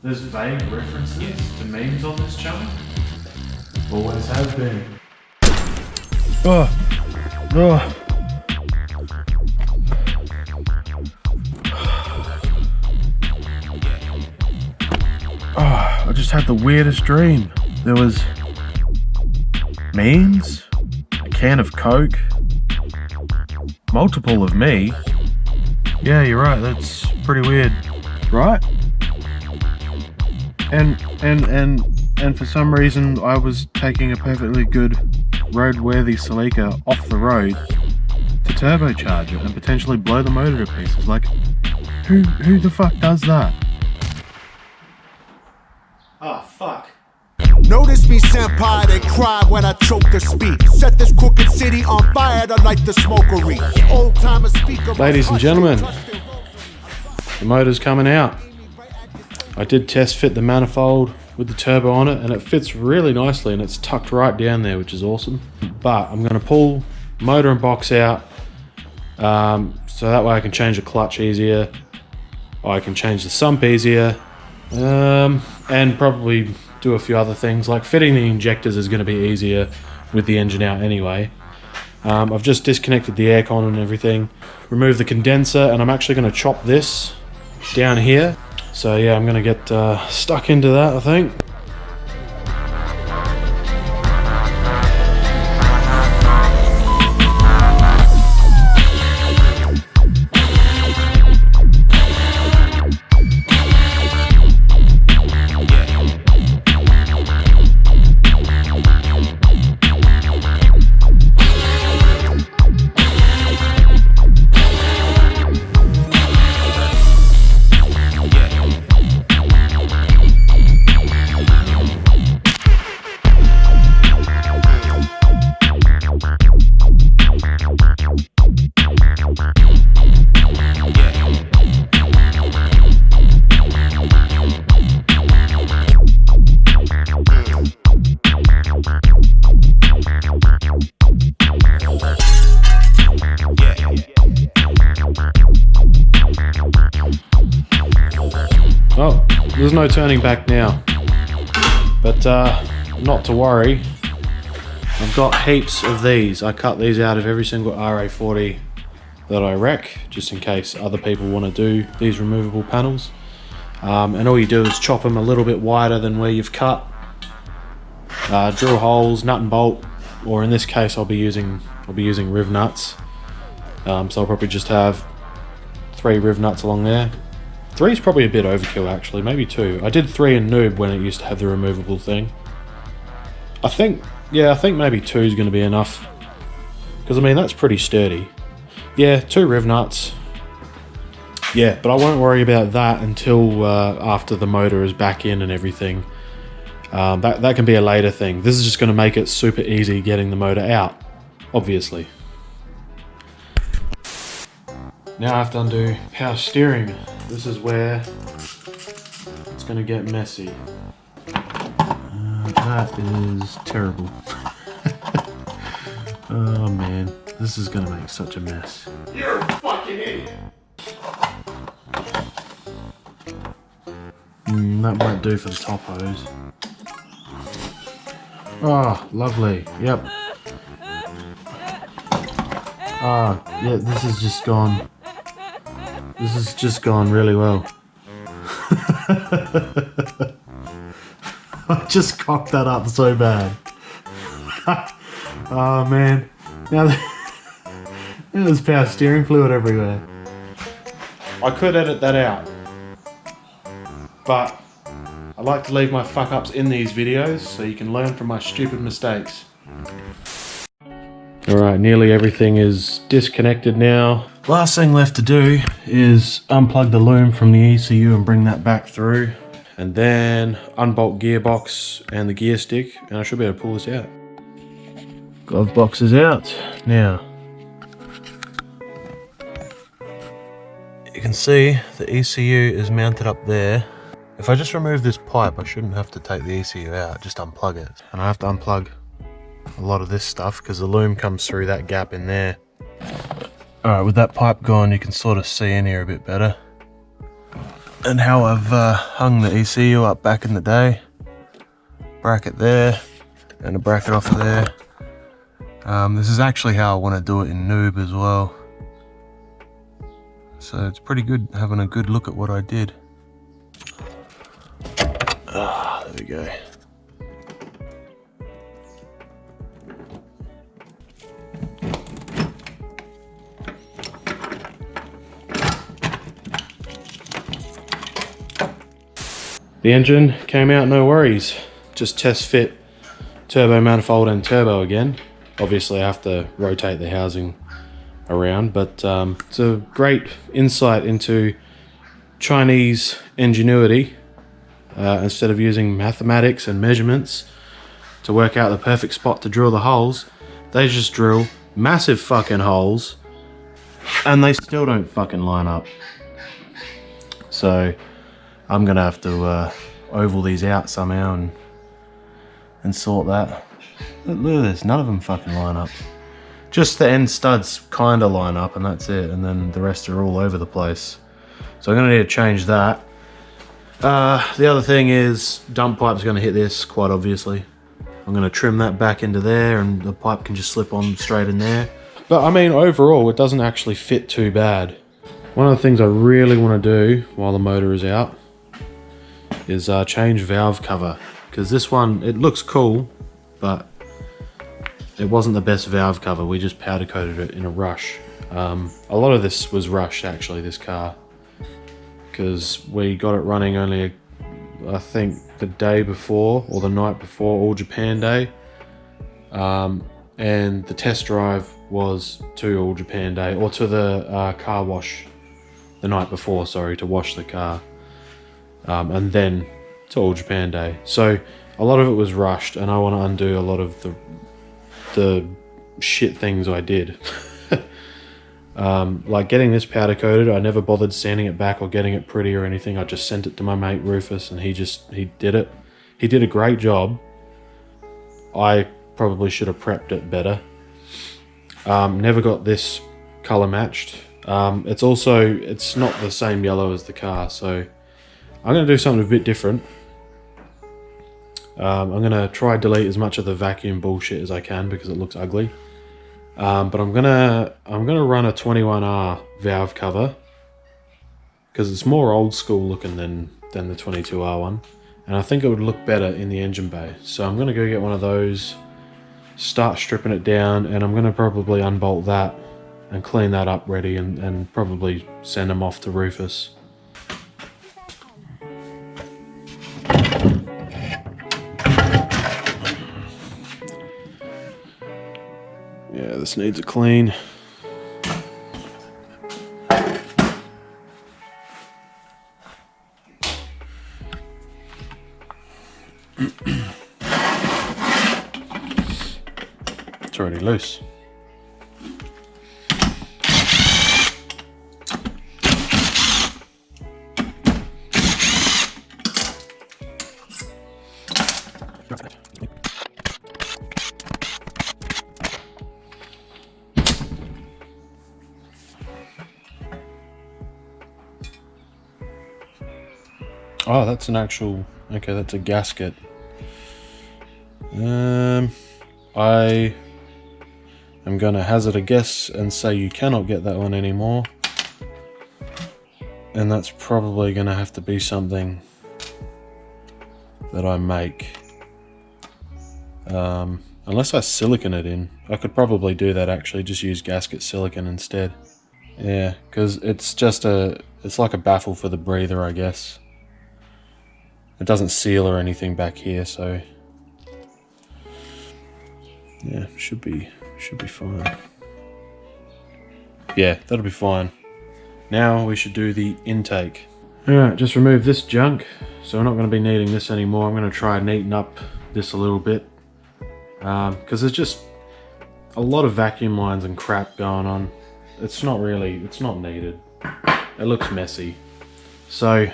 There's vague references to memes on this channel. Always has been. Oh. Oh. Oh, I just had the weirdest dream. There was memes, a can of Coke, multiple of me. Yeah, you're right, that's pretty weird, right? And for some reason I was taking a perfectly good roadworthy Celica off the road to turbocharge it and potentially blow the motor to pieces. Like, who the fuck does that? Ah, fuck. Notice me, senpai, they cry when I choke to speak. Set this crooked city on fire to light the smokery. Old timer speaker. Ladies and gentlemen, the motor's coming out. I did test fit the manifold with the turbo on it and it fits really nicely and it's tucked right down there, which is awesome. But I'm going to pull motor and box out so that way I can change the clutch easier, I can change the sump easier, and probably do a few other things like fitting the injectors is going to be easier with the engine out anyway. I've just disconnected the aircon and everything, removed the condenser, and I'm actually going to chop this down here. So yeah, I'm going to get stuck into that, I think. Oh, there's no turning back now, but not to worry. I've got heaps of these. I cut these out of every single RA40 that I wreck, just in case other people want to do these removable panels. And all you do is chop them a little bit wider than where you've cut. Drill holes, nut and bolt, or in this case I'll be using riv nuts. So I'll probably just have 3 riv nuts along there. 3 is probably a bit overkill actually, maybe 2. I did 3 in NooB when it used to have the removable thing. I think maybe 2 is going to be enough. Because I mean, that's pretty sturdy. Yeah, 2 riv nuts. Yeah, but I won't worry about that until after the motor is back in and everything. That can be a later thing. This is just going to make it super easy getting the motor out, obviously. Now I have to undo power steering. This is where it's going to get messy. That is terrible. Oh man, this is going to make such a mess. You're a fucking idiot. That might do for the top hose. Oh, lovely. Yep. Ah, yeah, this has just gone. This has just gone really well. I just cocked that up so bad. Oh man. Now there's power steering fluid everywhere. I could edit that out, but I like to leave my fuck ups in these videos so you can learn from my stupid mistakes. Alright, nearly everything is disconnected now. Last thing left to do is unplug the loom from the ECU and bring that back through. And then unbolt gearbox and the gear stick, and I should be able to pull this out. Glove box is out. Now, you can see the ECU is mounted up there. If I just remove this pipe, I shouldn't have to take the ECU out, just unplug it. And I have to unplug a lot of this stuff because the loom comes through that gap in there. Alright, with that pipe gone, you can sort of see in here a bit better. and how I've hung the ECU up back in the day. Bracket there and a bracket off of there. This is actually how I want to do it in NooB as well. So it's pretty good having a good look at what I did. Ah, there we go. The engine came out no worries. Just test fit turbo manifold and turbo again. Obviously I have to rotate the housing around, but it's a great insight into Chinese ingenuity. Instead of using mathematics and measurements to work out the perfect spot to drill the holes, they just drill massive fucking holes and they still don't fucking line up. So I'm gonna have to oval these out somehow and sort that. Look at this, none of them fucking line up. Just the end studs kinda line up and that's it, and then the rest are all over the place. So I'm gonna need to change that. The other thing is dump pipe's gonna hit this quite obviously. I'm gonna trim that back into there and the pipe can just slip on straight in there. But I mean, overall, it doesn't actually fit too bad. One of the things I really wanna do while the motor is out is change valve cover. Because this one, it looks cool, but it wasn't the best valve cover. We just powder coated it in a rush. A lot of this was rushed actually, this car. Because we got it running only, I think, the day before or the night before All Japan Day. And the test drive was to All Japan Day, or to the car wash the night before, sorry, to wash the car. And then to All Japan Day. So a lot of it was rushed and I want to undo a lot of the shit things I did. Like getting this powder coated, I never bothered sanding it back or getting it pretty or anything. I just sent it to my mate Rufus and he did it. He did a great job. I probably should have prepped it better. Never got this color matched. It's not the same yellow as the car, so I'm gonna do something a bit different. I'm gonna try delete as much of the vacuum bullshit as I can because it looks ugly. But I'm gonna run a 21R valve cover because it's more old school looking than the 22R one, and I think it would look better in the engine bay. So I'm gonna go get one of those, start stripping it down, and I'm gonna probably unbolt that and clean that up ready and probably send them off to Rufus. Yeah, this needs a clean. It's already loose. Oh, that's an actual, okay, that's a gasket. I am gonna hazard a guess and say you cannot get that one anymore. And that's probably gonna have to be something that I make. Unless I silicone it in. I could probably do that actually, just use gasket silicone instead. Yeah, because it's just it's like a baffle for the breather, I guess. It doesn't seal or anything back here, so yeah, should be fine. Yeah, that'll be fine. Now we should do the intake. Alright, just remove this junk, so we're not going to be needing this anymore. I'm going to try and neaten up this a little bit, because there's just a lot of vacuum lines and crap going on. It's not needed. It looks messy. So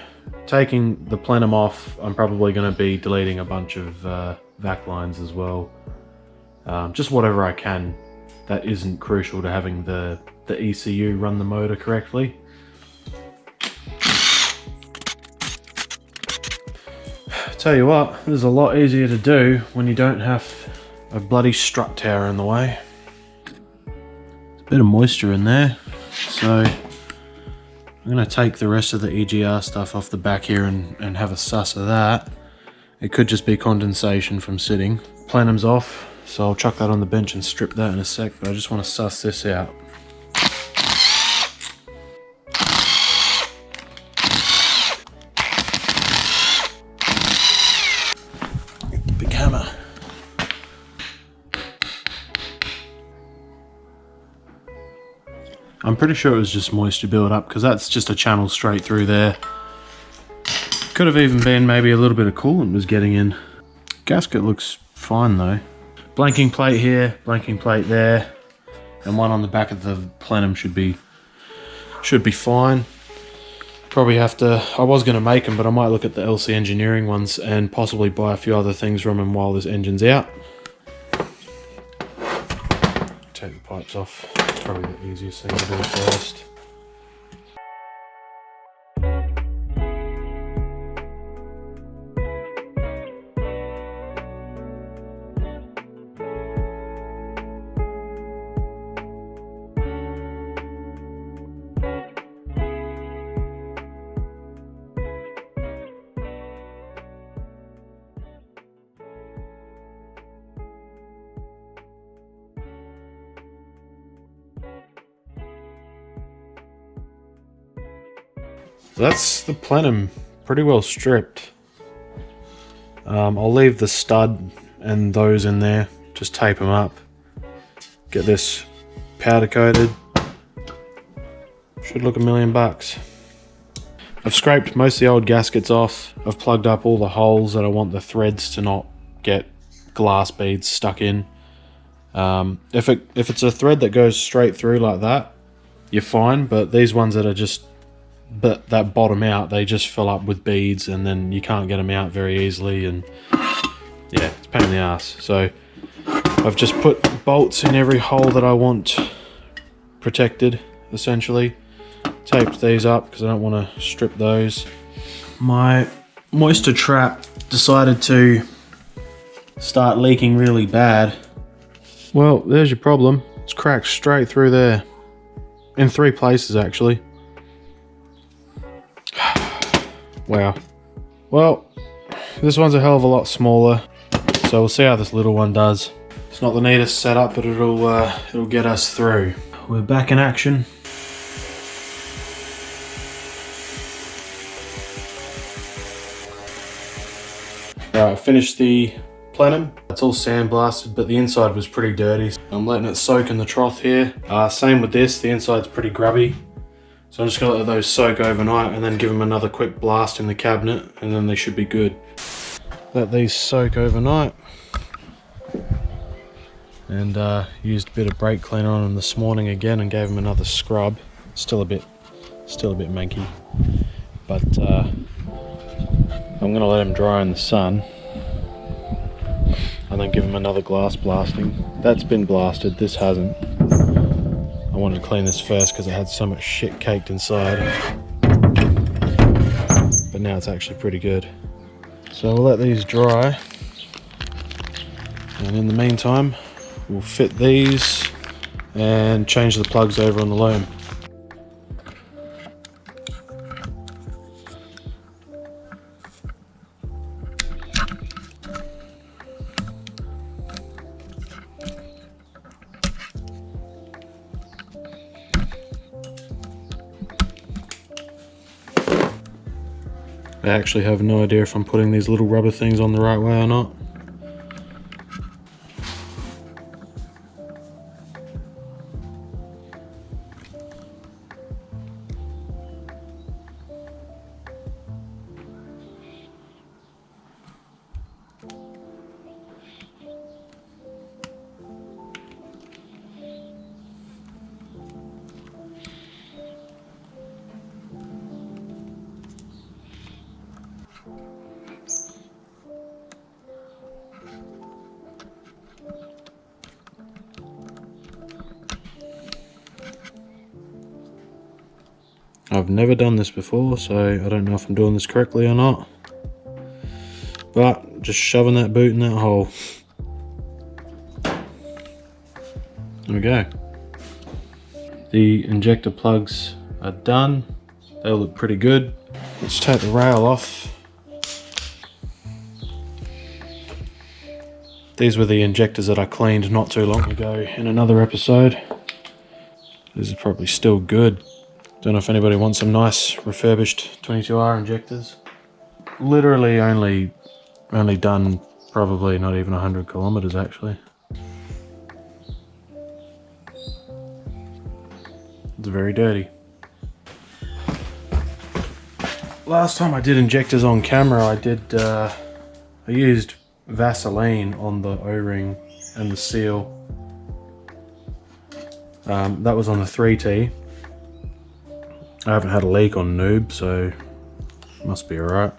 taking the plenum off, I'm probably going to be deleting a bunch of vac lines as well. Just whatever I can that isn't crucial to having the ECU run the motor correctly. tell you what, this is a lot easier to do when you don't have a bloody strut tower in the way. There's a bit of moisture in there, so I'm going to take the rest of the EGR stuff off the back here and have a suss of that. It could just be condensation from sitting. Plenum's off, so I'll chuck that on the bench and strip that in a sec, but I just want to suss this out. Big hammer. I'm pretty sure it was just moisture build up, because that's just a channel straight through there. Could have even been maybe a little bit of coolant was getting in. Gasket looks fine though. Blanking plate here, blanking plate there, and one on the back of the plenum should be fine. Probably have to, I was going to make them, but I might look at the LC Engineering ones and possibly buy a few other things from them while this engine's out. Take the pipes off, probably the easiest thing to do first. That's the plenum pretty well stripped. I'll leave the stud and those in there, just tape them up. Get this powder coated. Should look $1,000,000. I've scraped most of the old gaskets off. I've plugged up all the holes that I want the threads to not get glass beads stuck in. If it's a thread that goes straight through like that, you're fine, but these ones that are just that bottom out, they just fill up with beads and then you can't get them out very easily, and yeah, it's a pain in the ass. So I've just put bolts in every hole that I want protected, essentially. Taped these up because I don't want to strip those. My moisture trap decided to start leaking really bad. Well, there's your problem. It's cracked straight through there. In 3 places, actually. Wow. Well, this one's a hell of a lot smaller, so we'll see how this little one does. It's not the neatest setup, but it'll get us through. We're back in action. Alright, I finished the plenum. It's all sandblasted, but the inside was pretty dirty. I'm letting it soak in the trough here. Same with this, the inside's pretty grubby. So I'm just gonna let those soak overnight and then give them another quick blast in the cabinet, and then they should be good. Let these soak overnight. And used a bit of brake cleaner on them this morning again and gave them another scrub. Still a bit manky, but I'm gonna let them dry in the sun and then give them another glass blasting. That's been blasted, this hasn't. I wanted to clean this first because it had so much shit caked inside, but now it's actually pretty good. So we'll let these dry, and in the meantime we'll fit these and change the plugs over on the loom. I actually have no idea if I'm putting these little rubber things on the right way or not. I've never done this before, so I don't know if I'm doing this correctly or not. But just shoving that boot in that hole. There we go. The injector plugs are done. They look pretty good. Let's take the rail off. These were the injectors that I cleaned not too long ago in another episode. These are probably still good. Don't know if anybody wants some nice refurbished 22R injectors. Literally only done probably not even 100 kilometers actually. It's very dirty. Last time I did injectors on camera, I used Vaseline on the O-ring and the seal. That was on the 3T. I haven't had a leak on NooB, so must be alright.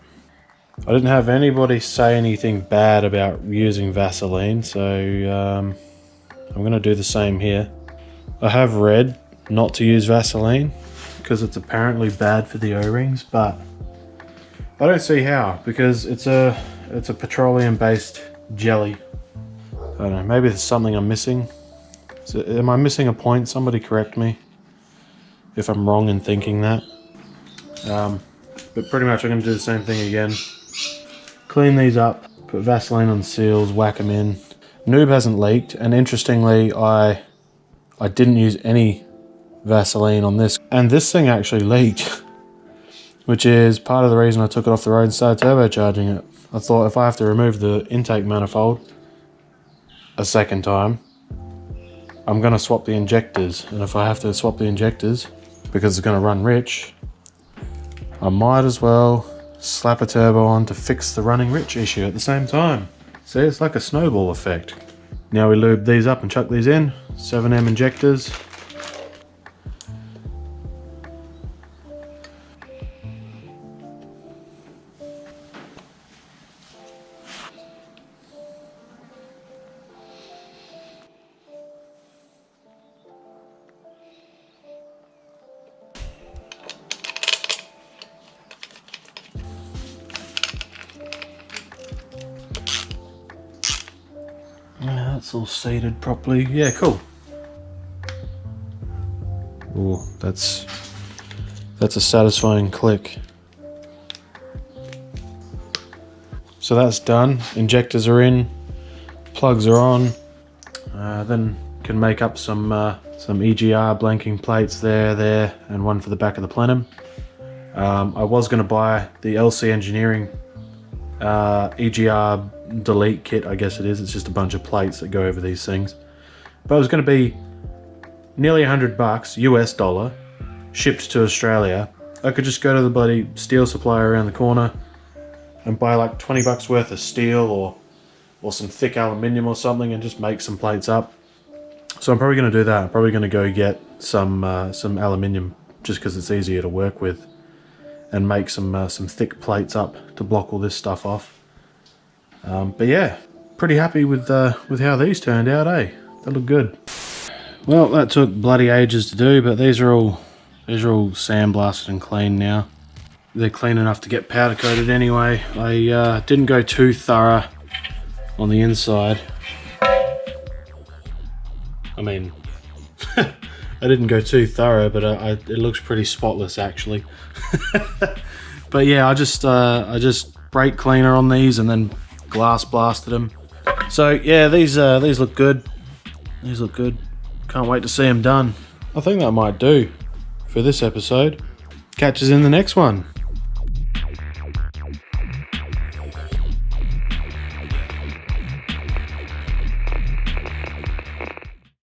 I didn't have anybody say anything bad about using Vaseline, so I'm going to do the same here. I have read not to use Vaseline because it's apparently bad for the O-rings, but I don't see how, because it's a petroleum-based jelly. I don't know, maybe there's something I'm missing. So, am I missing a point? Somebody correct me if I'm wrong in thinking that. But pretty much I'm going to do the same thing again. Clean these up, put Vaseline on the seals, whack them in. NooB hasn't leaked, and interestingly I didn't use any Vaseline on this, and this thing actually leaked, which is part of the reason I took it off the road and started turbocharging it. I thought if I have to remove the intake manifold a second time, I'm going to swap the injectors, and if I have to swap the injectors because it's going to run rich, I might as well slap a turbo on to fix the running rich issue at the same time. See, it's like a snowball effect. Now we lube these up and chuck these in, 7M injectors. Yeah, that's all seated properly. Yeah, cool. Oh, that's a satisfying click. So that's done. Injectors are in, plugs are on. Then can make up some EGR blanking plates there, and one for the back of the plenum. I was going to buy the LC Engineering EGR delete kit, I guess it is. It's just a bunch of plates that go over these things. But it was going to be nearly $100 US dollar shipped to Australia. I could just go to the bloody steel supplier around the corner and buy like 20 bucks worth of steel or some thick aluminium or something and just make some plates up. So I'm probably going to do that. I'm probably going to go get some aluminium just because it's easier to work with, and make some thick plates up to block all this stuff off. But yeah, pretty happy with how these turned out, eh? They look good. Well, that took bloody ages to do, but these are all sandblasted and clean now. They're clean enough to get powder coated anyway. I didn't go too thorough on the inside. I mean, I didn't go too thorough, but it looks pretty spotless actually. But yeah, I just brake cleaner on these and then glass blasted them. So yeah, these look good. These look good. Can't wait to see them done. I think that might do for this episode. Catch us in the next one.